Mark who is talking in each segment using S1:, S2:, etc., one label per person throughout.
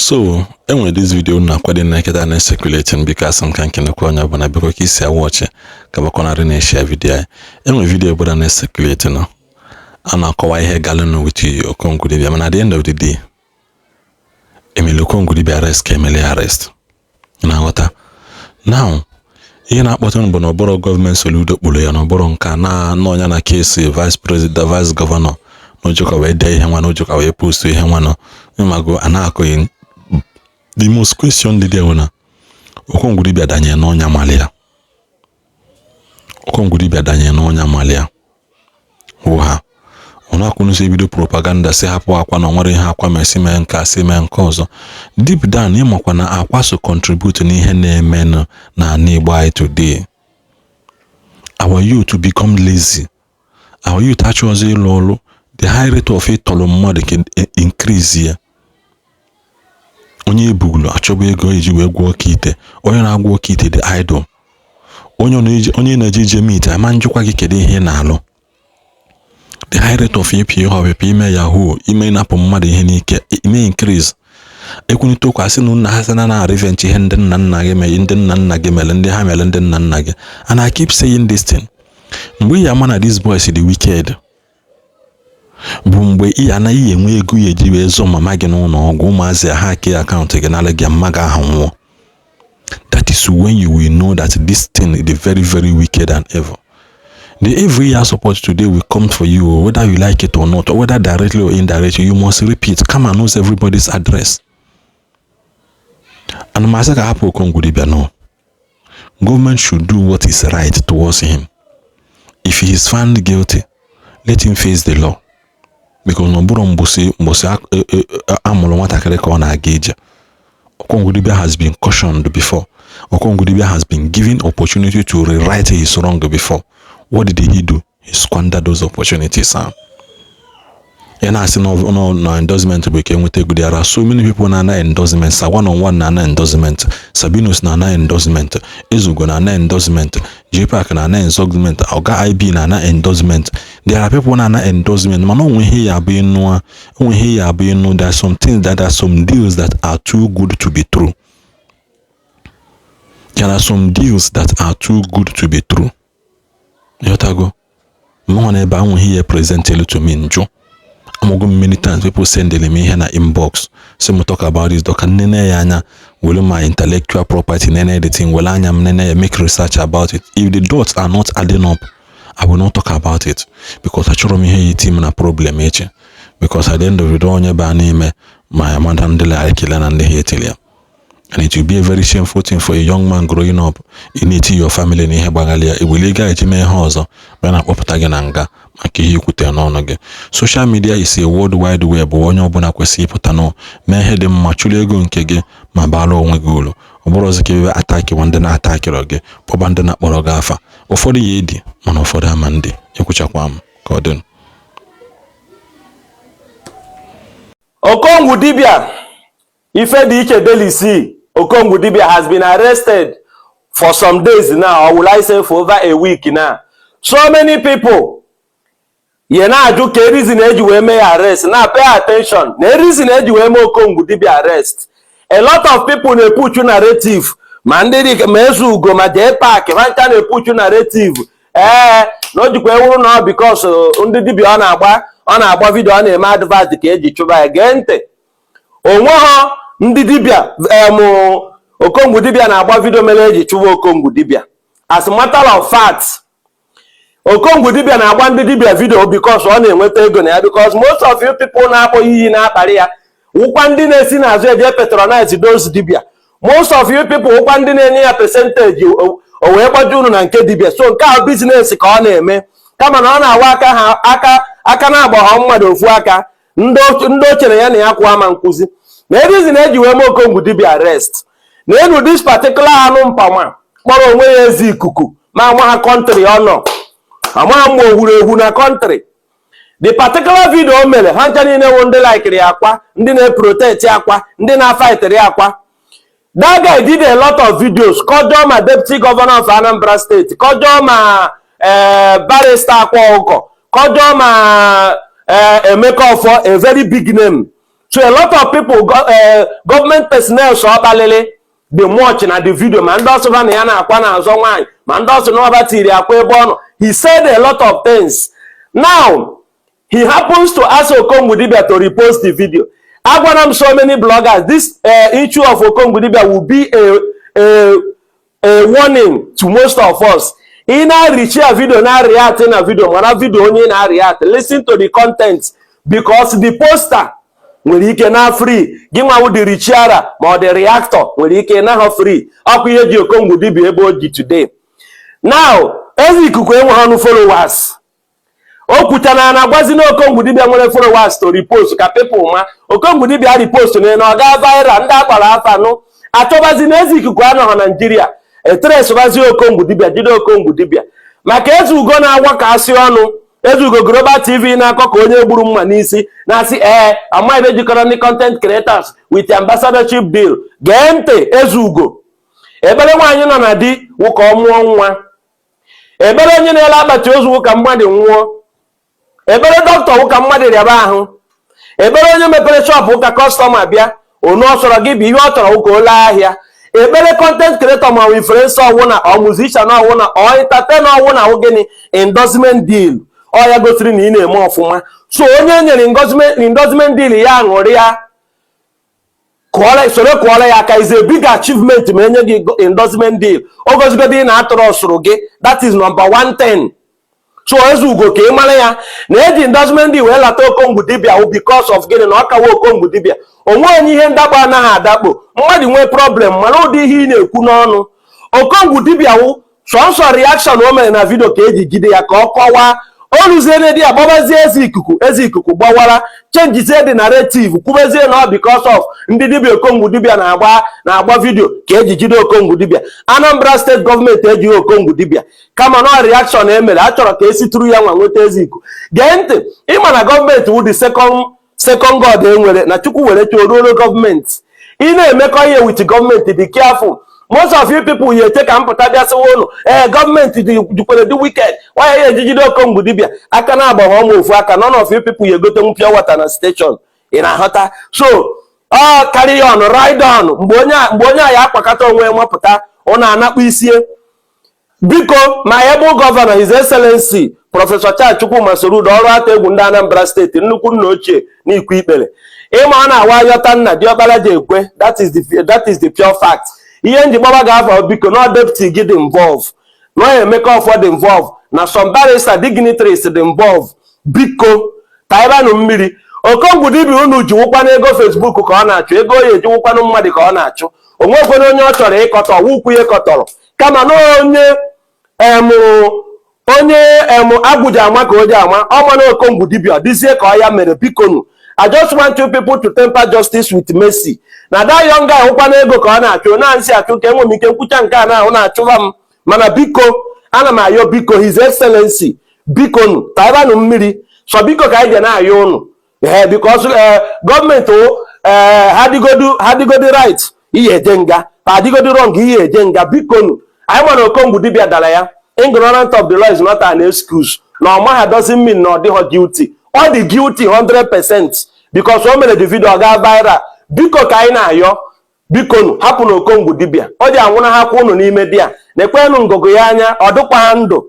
S1: So, enwere this video na kwade na keda na circulating because I'm kan kene kwa nya bana biko ki si watch ka Cautionary na share video. Enwere video bada na circulating no. Ana akọwa ihe galano with Okongwu Dibia, man at the end of the day Emile Okongwu Dibia arrest ka Emile arrest. Na ghọta. Now, ihe na-akpọtụ bụ na ọbụrụ gọọmenti Soludo kpụrụ ya na ọbụrụ nka na n'ọnya na case vice president vice governor n'ojoka wee dee ihe nwa n'ojoka wee post ihe nwa no ịmago ana-akọghị. The most question dị there na Okongwu Dibia danye n'ọnya malia. Okongwu Dibia danye n'ọnya malia. Ụha. Ona akunu se video propaganda se hapụ akwa na nwere ihe akwa mesi mee nke asị mee nke ọzọ. Deep down ịmakwa na akwa so contribute n'ihe na-eme na Igbo anyị today. Our youth to become lazy. Our youth achọzi ịlụ ọrụ. The high rate of ịtọrọ mmadụ can increase ya. Onye ebugulu achọba ego eji wee gwọ kite. Onye na-agwọ kite the idol. Onye na-eji je meet ama njikwa gị kedu ihe na-alụ. The high rate of ime Yahoo, ime na mmadụ ihe n'ike, ime increase. Ekwunite okwu asị na nna ha na revenge ihe ndị nna nna gị mere, ndị nna nna gị mere, ndị ha mere ndị nna nna gị. And I keep saying this thing. Mgbe ya mana these boys the wicked. Bụ mgbe ị anaghị enwe ego ya eji wee zọ mama gị n'ụlọ ọgwụ ụmụazị ha ke akaụntụ gị n'ala gị mma gị ahụ nwụọ. That is when you will know that this thing is very very wicked and evil. The every year support today will come for you, whether you like it or not, or whether directly or indirectly, you must repeat. Come and knows everybody's address. And Masaka Hapo Okongwu Dibia no. Government should do what is right towards him. If he is found guilty, let him face the law. Because Noburo Mbusi Amulomata Kereka na Ageja. Okongwu Dibia has been cautioned before. Okongwu Dibia has been given opportunity to rewrite his wrong before. What did he do? He squandered those opportunities. And I see no endorsement. There are so many people na endorsements. One-on-one na endorsement. Sabinus na endorsement. Ezugo na endorsement. JPAC na endorsement. Oga IB na endorsement. There are people na endorsement. Man, when he are being no, there are some things there are some deals that are too good to be true. There are some deals that are too good to be true. Yotago, more than ever, here presented to me in Joe. Many times people send me here na inbox. Some talk about this. Doka nene yana will my intellectual property nene editing. Well, I make research about it. If the dots are not adding up, I will not talk about it because I show me here team na problem eche. Because at the end of the day, my amount and the hate. And it will be a very shameful thing for a young man growing up in it your family in Hebagalia. It will legal to me house when I'm up tagananga. Social media is a worldwide web. One obuna kwesi potano. Me head them machulego nkege mabalo onwegulu. Oborozi kiwe attack one then attack roge. Pobandana borogafa. Ofodi yedi man ofodi amandi. Yekucha kwam. Kodun.
S2: Okongwu Dibia. Ife di ike delisi. Okongwu Dibia has been arrested for some days now, or will I say for over a week now. So many people, you know, do ke reason eji we may arrest. Now pay attention. The reason eji we may Okongwu Dibia arrest. A lot of people they put you narrative. Mandiri mezu go maje park. Vanta they put you narrative. No jukwe wuru no because undi Dibia ona agba video ona eme advert ke eji chuba agente. Onwo ndị dibia Okongwu Dibia na-agba video mere eji chụwa Okongwu Dibia. As a matter of fact, Okongwu Dibia na-agba ndị dibia video because ọ na-enweta ego na ya, because most of you people na-akpọ iyi na-akparị ya ụkwa ndị na-esi n'azụ eje patronize those dibia. Most of you people ụkwa ndị na-enye ya percentage o wee gbaje unu na nke dibia. So nke a business ka ọ na-eme kama na ọ na-awa aka na-agba ha mmadụ ofu aka ndị ochere ya na ya kwụọ ama nkuzi. The reason eji we Okongwu Dibia arrest. N'enu this particular anụ mpama kpọrọ onwe ya ezi ikuku ma ama ha country ọnọ. Ama mgbe ohuru na country. The particular video o mere ha ncha niile wo ndị like akwa, ndị na-protect akwa, ndị na-fight akwa. That guy did a lot of videos. Kọjọ ma deputy governor of Anambra State, kọjọ ma barrister akwa ọkọ, kọjọ ma Emeka Ofo, a very big name. So a lot of people, government personnel so balele the watch na the video man does na yana akwa na azo nwan man does no abatiri akwa ebe ono. He said a lot of things. Now he happens to ask Okongwu Dibia to repost the video. Agwanam so many bloggers. This issue of Okongwu Dibia will be a warning to most of us. In a reach a video na react in a video, when a video only na react. Listen to the content because the poster when he can free. Give me the reacher or the reactor when he can have free. Up here you Okongwu Dibia about today. Now, as you could followers. Okutana na gwazi na Okongwu Dibia nwere followers to repost ka people ma Okongwu Dibia repost na ga viral ndị agbara afa no atọbazi na ezikuku anọ na Nigeria etres bazi Okongwu Dibia jide Okongwu Dibia maka ezugo na agwa ka asị ọnụ ezugo Global TV na akọ ka onye gburu mma n'isi na asị amaghị ejikọrọ ndị content creators with ambassadorship deal gee ntị ezugo ebere nwaanyị nọ na di ụka ọmụọ nwa ebere onye na-ele akpati ozu ụka mmadụ nwụọ ebere doctor ụka mmadụ rịaba ahụ ebere onye mepere shop ụka customer bịa onu ọsọrọ gị bụ ihe ọ chọrọ ụka ole ahịa ebere content creator ma influencer ọwụna ọ musician ọwụna ọ entertainer ọwụna gịnị endorsement deal ọ ya gosiri na ị na-eme ọfụma so onye nyere endorsement deal ya aṅụrị ya soro kwụọla ya aka is a big achievement ma enye gị endorsement deal o gozigodi na atụrụ ọsụrụ gị that is number 110. So ezugo ka ị mara ya na eji endorsement deal wee lata Okongwu Dibia because of gịnị na ọ kawa Okongwu Dibia onwe onye ihe ndakpo anaghị adakpo mmadụ nwee problem mana ụdị ihe ị na-ekwu n'ọnụ Okongwu Dibia wụ sọnsọ reaction o mere na video ka eji jide ya ka ọ kọwaa o ruziere di agbabazie ezi ikuku gbawara changezie the narrative kwubezie na because of ndị dibia Okongwu Dibia na-agba video ka eji jide Okongwu Dibia. Anambra State gọọmenti ejighị Okongwu Dibia kama na reaction emere a chọrọ ka esitụrụ ya nwa nweta ezi ikuku. Gee ntị ịma na gọọmenti wụ the second god enwere na Chukwu were chọruo gọọmenti ị na-emekọ ihe with gọọmenti be careful. Most of you people you take and put abia so government the wicked. Why are you Okongwu Dibia? I can have none of you people you go to pure water na station in a hotter. So carry on, ride on. Mbonya ya pakata onwe maputa ona anakpu isie. Biko my able governor, His Excellency Professor Chukwu Soludo ọrụ ata egwu ndị Anambra State nnukwu nna ochie n'ikwu ikpere. Ịma na awa yota nna diokpala je ekwe. That is the pure fact. Ihe nji gbaba ga-afọ biko no deputy gị dị involve no emeka ọfọ dị involve na some barrister dignitaries dị involve biko taịbanụ mmiri Okongwu Dibia unu ji wụkwa n'ego Facebook ka ọ na-achụ ego ya eji wụkwanụ mmadụ ka ọ na-achụ onwekwere onye ọ chọrọ ịkọtọ wụkwu ihe kọtọrọ kama na onye Abuja ama ka oji ama ọma na Okongwu Dibia dizie ka ọ ya mere bikonu. I just want you people to temper justice with mercy. Na that young guy ụkwa na ego ka ọ na-achụ na nsị achụ ka enwe m ike nkwucha nke a na ahụ na-achụva m mana biko ana m ayọ biko His Excellency biko nụ taịbanụ mmiri so biko ka anyị ga na-ayọ ụnụ because gọọmenti ha digodi right ihe eje nga ha digodi wrong ihe eje nga biko nụ anyị mana Okongwu Dibia dara ya ignorant of the law is not an excuse na ọmaha doesn't mean na ọ dịghọ guilty all the guilty 100% because o mere the video ga viral biko ka anyị na-ayọ biko nụ hapụ na Okongwu Dibia ọ dị anwụna ha kwa unu n'ime di ya na-ekwenụ ngụgụ ya anya ọ dịkwa ndụ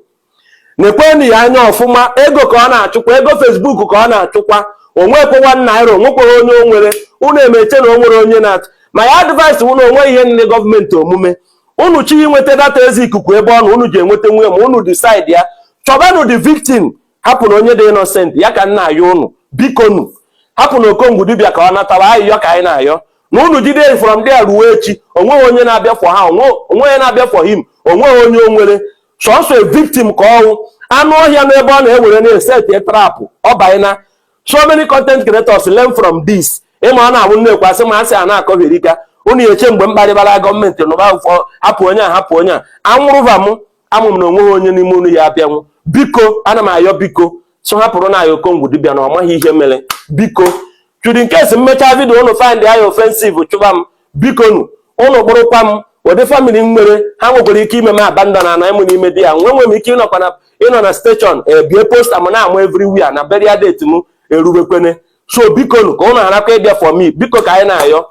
S2: na-ekwenụ ya anya ọfụma ego ka ọ na-achụkwa ego Facebook ka ọ na-achụkwa onwekwa naira onwekwara onye o nwere unu emeche na o nwere onye na-achụ ma ya advice unu onwe ihe nne gọọmenti omume unu chi inweta data ezi ikuku ebe ọnụ unu ji enweta nwunye ma unu decide ya chọbanụ the victim hapụ na onye dị innocent ya ka nna ayọ unu biko nụ hapụ na Okongwu Dibia ka ọ natara ayịyọ ka anyị na-ayọ na unu jide from there ruo echi onweghị onye na-abịa for ha onweghị na-abịa for him onweghị onye o nwere sọsọ victim ka ọnwụ anụ ọhịa n'ebe ọ na-ewere na-eset trapụ ọ banyena so many content creators learn from this ịma ọ na-abụ nnekwasị ma asị a na-akọberika unu eche mgbe mkparịbara gọọmenti nụba ụfọ hapụ onye a hapụ onye a anwụrụva m amụ m na onweghị onye n'ime unu ya abịanwụ biko ana m ayọ biko so hapụrụ na ya Okongwu Dibia na ọ maghị ihe mere biko chudi nkesi mmecha video unu find ya offensive chụba m biko nụ unu kpụrụkwa m ụdị family nwere ha nwekwara ike ime m abandon na ịmụ n'ime di ya nwe m ike ịnọ na station bie posta m na-amụ everywhere na burial date m erubekwene So biko ka unu harakwa ịbịa for me, biko ka anyị na-ayọ